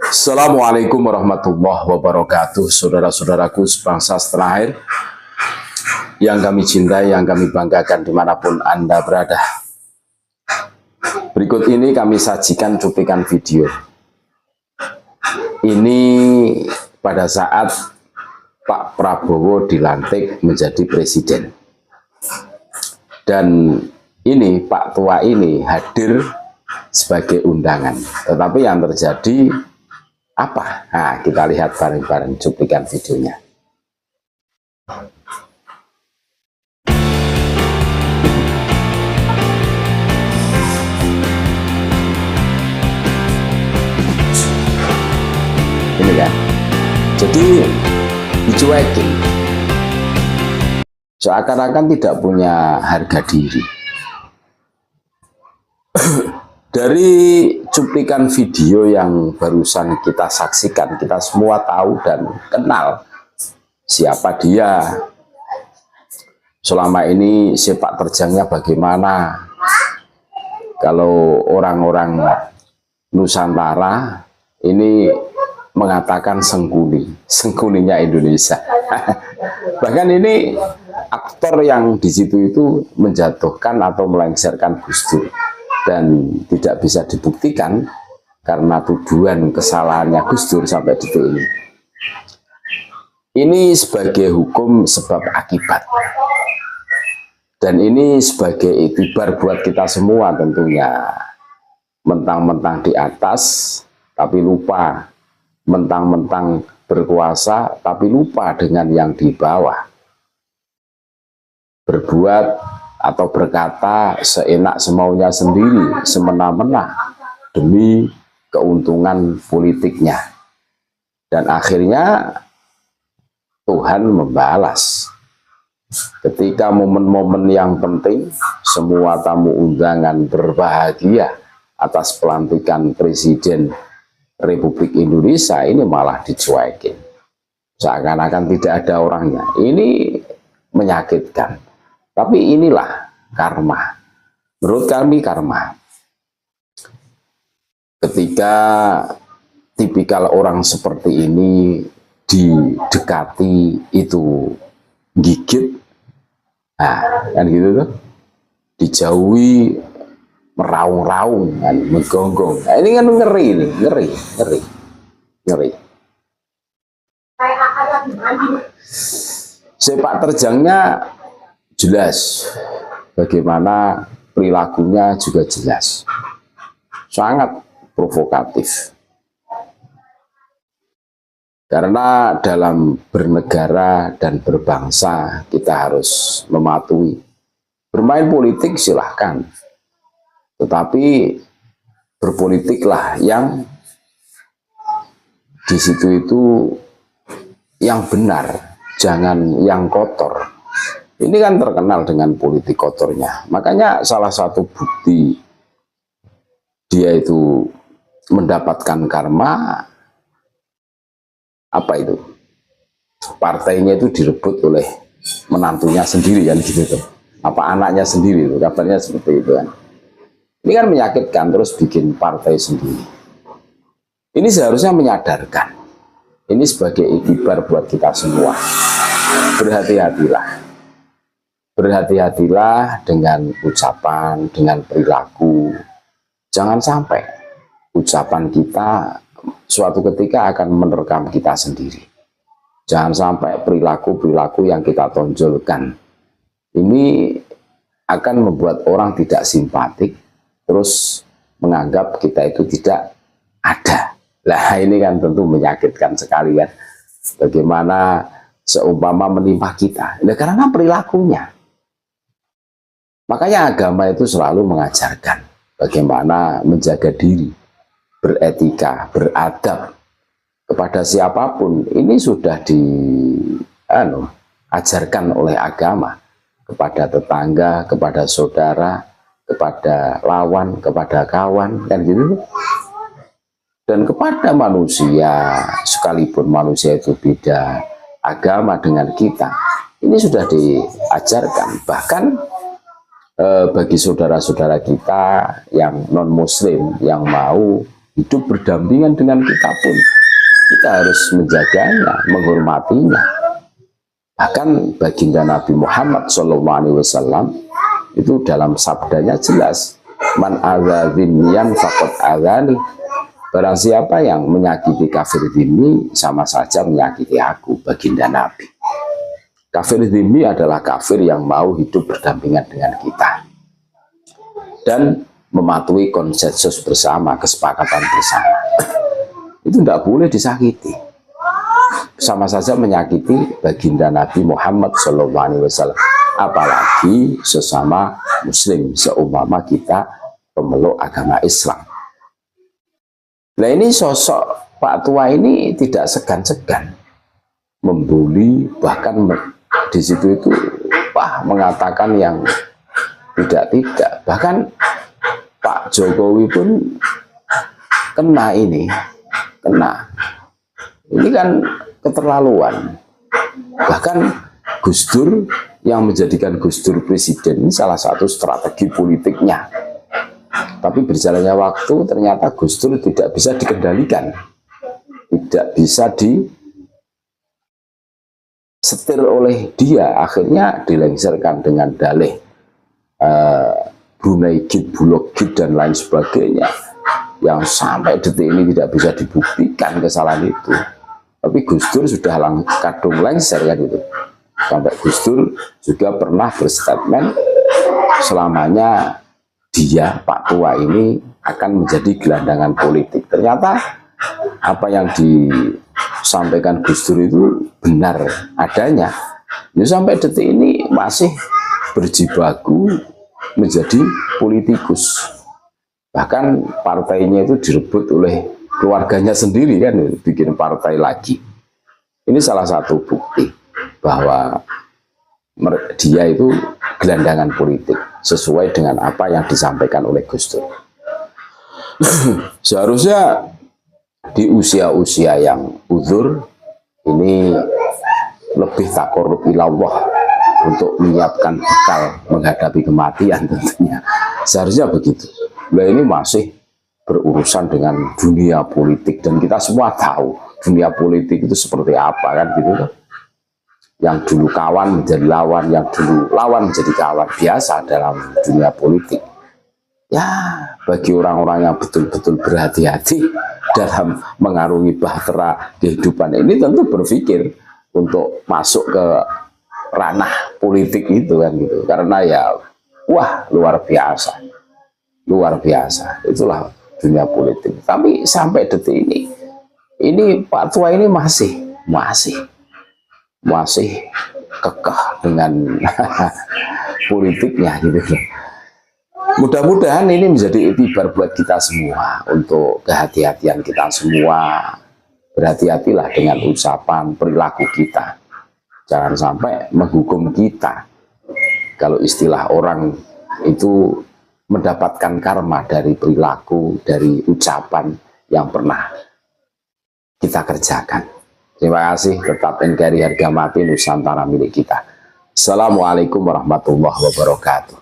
Assalamualaikum warahmatullahi wabarakatuh. Saudara-saudaraku sebangsa setanah air yang kami cintai, yang kami banggakan dimanapun Anda berada. Berikut ini kami sajikan cuplikan video. Ini pada saat Pak Prabowo dilantik menjadi presiden. Dan ini Pak Tua ini hadir sebagai undangan. Tetapi yang terjadi apa? Nah, kita lihat bareng-bareng cuplikan videonya. Ini kan, jadi dicuekin, seakan-akan tidak punya harga diri. Dari cuplikan video yang barusan kita saksikan, kita semua tahu dan kenal siapa dia. Selama ini sepak terjangnya bagaimana. Kalau orang-orang Nusantara ini mengatakan sengkuninya Indonesia. Bahkan ini aktor yang di situ itu menjatuhkan atau melengsarkan Gus Dur. Dan tidak bisa dibuktikan karena tuduhan kesalahannya Gus Dur sampai detik ini. Ini sebagai hukum sebab akibat. Dan ini sebagai iktibar buat kita semua tentunya. Mentang-mentang di atas tapi lupa. Mentang-mentang berkuasa tapi lupa dengan yang di bawah. Berbuat atau berkata seenak semaunya sendiri, semena-mena demi keuntungan politiknya. Dan akhirnya Tuhan membalas. Ketika momen-momen yang penting, semua tamu undangan berbahagia atas pelantikan Presiden Republik Indonesia, ini malah dicuekin. Seakan-akan tidak ada orangnya. Ini menyakitkan. Tapi inilah karma. Menurut kami karma. Ketika tipikal orang seperti ini didekati itu gigit, nah kan gitu tuh, dijauhi meraung-raung, kan, menggonggong. Nah, ini kan ngeri, ngeri. Sepak terjangnya jelas, bagaimana perilakunya juga jelas, sangat provokatif. Karena dalam bernegara dan berbangsa kita harus mematuhi. Bermain politik silahkan, tetapi berpolitiklah yang di situ itu yang benar, jangan yang kotor. Ini kan terkenal dengan politik kotornya. Makanya salah satu bukti dia itu mendapatkan karma, apa itu? Partainya itu direbut oleh menantunya sendiri, kan gitu tuh. Apa anaknya sendiri tuh, kabarnya seperti itu kan. Ini kan menyakitkan, terus bikin partai sendiri. Ini seharusnya menyadarkan. Ini sebagai iktibar buat kita semua. Berhati-hatilah. Berhati-hatilah dengan ucapan, dengan perilaku. Jangan sampai ucapan kita suatu ketika akan menerkam kita sendiri. Jangan sampai perilaku-perilaku yang kita tonjolkan ini akan membuat orang tidak simpatik, terus menganggap kita itu tidak ada. Lah ini kan tentu menyakitkan sekali kan. Bagaimana seumpama menimpa kita. Nah, karena perilakunya. Makanya agama itu selalu mengajarkan bagaimana menjaga diri, beretika, beradab kepada siapapun. Ini sudah diajarkan oleh agama kepada tetangga, kepada saudara, kepada lawan, kepada kawan, kan gitu. Dan kepada manusia, sekalipun manusia itu beda agama dengan kita, ini sudah diajarkan. Bahkan bagi saudara-saudara kita yang non-muslim, yang mau hidup berdampingan dengan kita pun kita harus menjaganya, menghormatinya. Bahkan baginda Nabi Muhammad SAW itu dalam sabdanya jelas, man adza dzimmiyan faqad adzani. Barang siapa yang menyakiti kafir dzimmi sama saja menyakiti aku, baginda Nabi. Kafir dzimmi adalah kafir yang mau hidup berdampingan dengan kita dan mematuhi konsensus bersama, kesepakatan bersama. Itu tidak boleh disakiti. Sama saja menyakiti baginda Nabi Muhammad SAW. Apalagi sesama muslim, seumpama kita pemeluk agama Islam. Nah, ini sosok Pak Tua ini tidak segan-segan membuli, bahkan di situ itu mengatakan yang tidak. Bahkan Pak Jokowi pun kena ini. Ini kan keterlaluan. Bahkan Gus Dur yang menjadikan Gus Dur presiden ini salah satu strategi politiknya. Tapi berjalannya waktu ternyata Gus Dur tidak bisa dikendalikan, tidak bisa disetir oleh dia. Akhirnya dilengsarkan dengan dalih Brunei Git, Bulog Git dan lain sebagainya, yang sampai detik ini tidak bisa dibuktikan kesalahan itu. Tapi Gus Dur sudah kadung lengser kan itu. Sampai Gus Dur juga pernah berstatement selamanya dia, Pak Tua ini akan menjadi gelandangan politik. Ternyata apa yang disampaikan Gus Dur itu benar adanya. Ya, sampai detik ini masih berjibaku menjadi politikus. Bahkan partainya itu direbut oleh keluarganya sendiri kan, bikin partai lagi. Ini salah satu bukti bahwa dia itu gelandangan politik sesuai dengan apa yang disampaikan oleh Gus Dur. Seharusnya di usia-usia yang uzur ini lebih taqarrub ilallah untuk menyiapkan bekal menghadapi kematian tentunya. Seharusnya begitu. Nah, ini masih berurusan dengan dunia politik dan kita semua tahu dunia politik itu seperti apa kan gitu kan. Yang dulu kawan menjadi lawan, yang dulu lawan menjadi kawan, biasa dalam dunia politik. Ya, bagi orang-orang yang betul-betul berhati-hati dalam mengarungi bahtera kehidupan ini tentu berpikir untuk masuk ke ranah politik itu kan gitu. Karena ya, luar biasa. Luar biasa. Itulah dunia politik. Tapi sampai detik ini Pak Tua ini masih kekeh dengan politiknya gitu. Mudah-mudahan ini menjadi itibar buat kita semua untuk kehati-hatian kita semua. Berhati-hatilah dengan ucapan, perilaku kita. Jangan sampai menghukum kita. Kalau istilah orang itu mendapatkan karma dari perilaku, dari ucapan yang pernah kita kerjakan. Terima kasih, tetap NKRI harga mati Nusantara milik kita. Assalamualaikum warahmatullahi wabarakatuh.